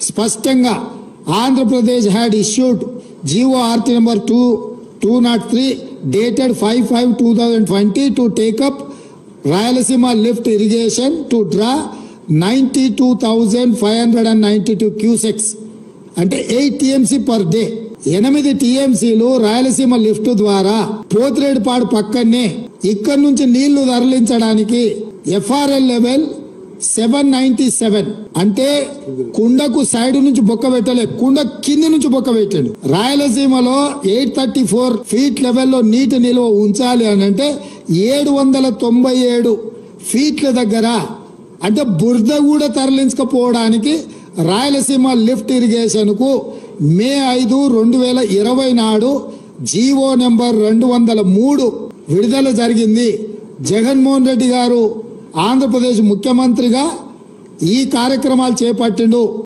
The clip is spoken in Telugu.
స్పష్టంగా Andhra Pradesh had issued GORT number 203 dated 5/5/2020 to take up Rayalaseema lift irrigation to draw 92,592 cusecs అంటే 8 TMC per day. 8 TMCలు రాయలసీమ లిఫ్ట్ ద్వారా పోతిరెడ్డిపాడు పక్కనే ఇక్కడి నుంచి నీళ్లు తరలించడానికి FRL లెవెల్ 797 అంటే కుండకు సైడ్ నుంచి బొక్క పెట్టలే, కుండ కింది నుంచి బొక్క పెట్టాడు. రాయలసీమలో 834 ఫీట్ లెవెల్లో నీటి నిల్వ ఉంచాలి అని అంటే 797 ఫీట్ల దగ్గర అంటే బురద కూడా తరలించకపోవడానికి రాయలసీమ లిఫ్ట్ ఇరిగేషన్ కు మే 5, 2020 నాడు GO నెంబర్ 203 విడుదల జరిగింది. జగన్మోహన్ రెడ్డి గారు ఆంధ్రప్రదేశ్ ముఖ్యమంత్రిగా ఈ కార్యక్రమాలు చేపట్టిండు.